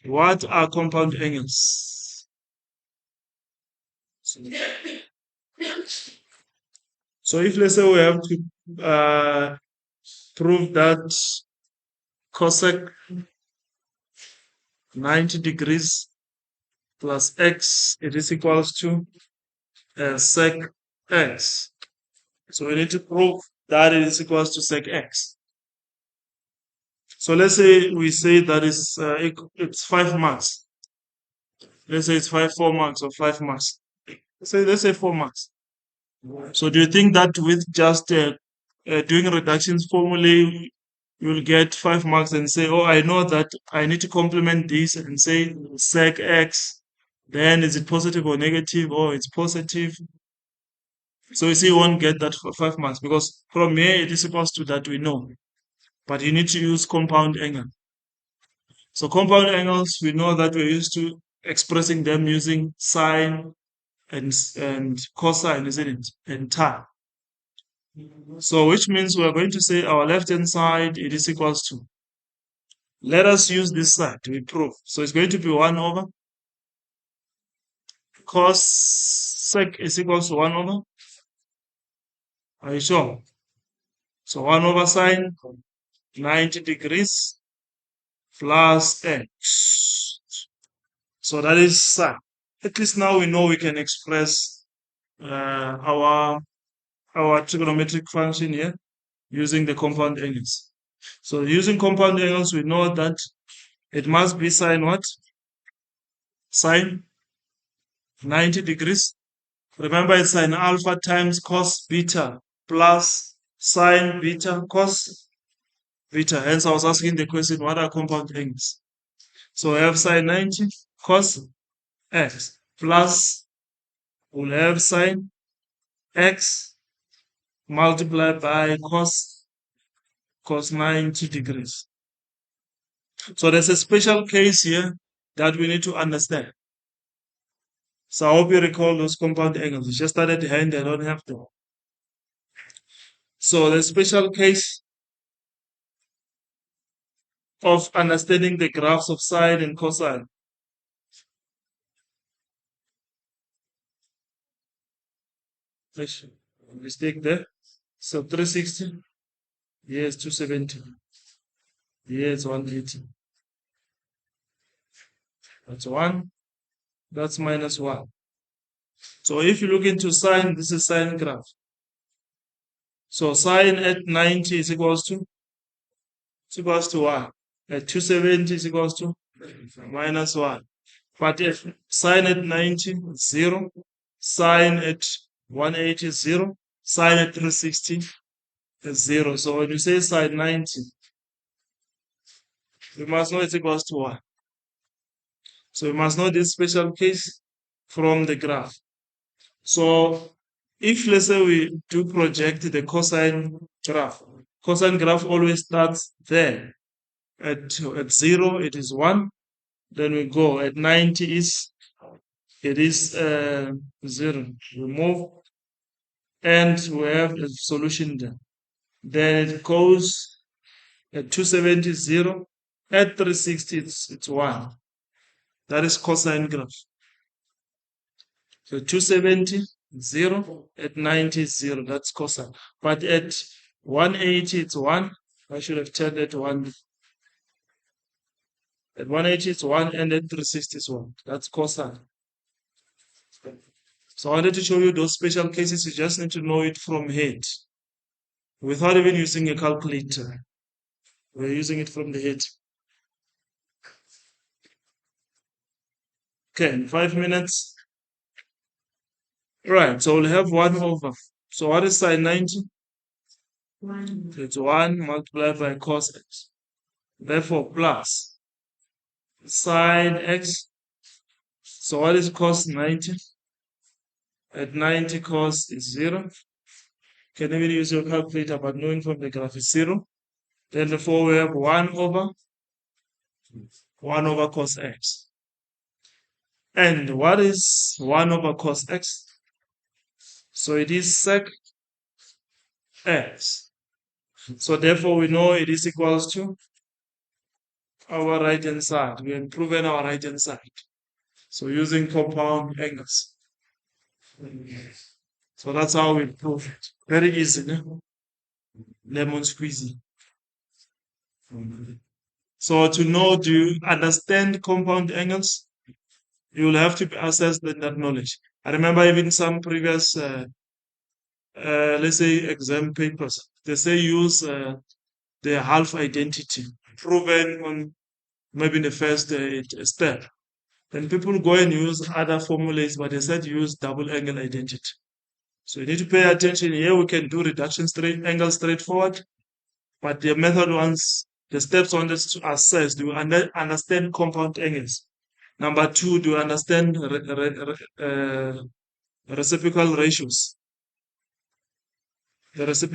What are compound angles? So if let's say we have to prove that cosec 90 degrees plus x, it is equals to sec x. So we need to prove that it is equals to sec x. So let's say we say that it's 5 marks. Let's say it's 4 marks or 5 marks. Let's say 4 marks. So do you think that with just doing reductions formulae, you'll get 5 marks and say, oh, I know that I need to complement this and say sec x, then is it positive or negative? Oh, it's positive. So you see, you won't get that for 5 marks because from here it is supposed to that we know. But you need to use compound angle. So compound angles, we know that we're used to expressing them using sine and cosine, isn't it? And tan. So which means we're going to say our left-hand side, it is equals to. Let us use this side to prove. So it's going to be 1 over cos sec is equals to 1 over. Are you sure? So 1 over sine 90 degrees plus x. So that is sine. At least now we know we can express our trigonometric function here using the compound angles. So using compound angles, we know that it must be sine what? Sine 90 degrees. Remember, it's sine alpha times cos beta plus sine beta cos beta. Hence, I was asking the question, what are compound angles? So we have sine 90 cos x plus we'll have sine x multiplied by cos 90 degrees. So there's a special case here that we need to understand. So I hope you recall those compound angles. It's just that at the end, I don't have to. So the special case of understanding the graphs of sine and cosine. Mistake there. So 360. Yes, 270. Yes, 180. That's 1. That's minus 1. So if you look into sine, this is sine graph. So sine at 90 is equals to 1. At 270 is equals to minus 1. But if sine at 90 is 0, sine at 180 is 0, sine at 360 is 0. So when you say sine 90, we must know it's equals to 1. So we must know this special case from the graph. So if let's say we do project the cosine graph always starts there. At 0, it is 1. Then we go at 90 it is 0. We move and we have a solution there. Then it goes at 270 0. At 360 it's 1. That is cosine graph. So 270 0, at 90 is 0. That's cosine. But at 180 it's 1. I should have turned it 1. At 180 it's 1 and at 360 is 1. That's cosine. So I wanted to show you those special cases. You just need to know it from head without even using a calculator. We're using it from the head. Okay, in 5 minutes. Right, so we'll have 1 over. So what is sine 90? 1. It's 1 multiplied by cos x. Therefore, plus sine x. So what is cos 90? At 90 cos is 0. Can even use your calculator, but knowing from the graph is 0. Then therefore we have 1 over cos x. And what is 1 over cos x? So it is sec x. So therefore we know it is equals to our right hand side. We have proven our right hand side. So using compound angles. So that's how we prove it. Very easy, no? Lemon squeezy. So to know, do you understand compound angles? You will have to assess that knowledge. I remember even some previous, let's say, exam papers. They say use the half identity proven on maybe the first step. Then people go and use other formulas, but they said use double angle identity. So you need to pay attention. Here we can do reduction straight angle straightforward, but the method wants the steps on this to assess. Do you understand compound angles? Number two, do you understand reciprocal ratios? The reciprocal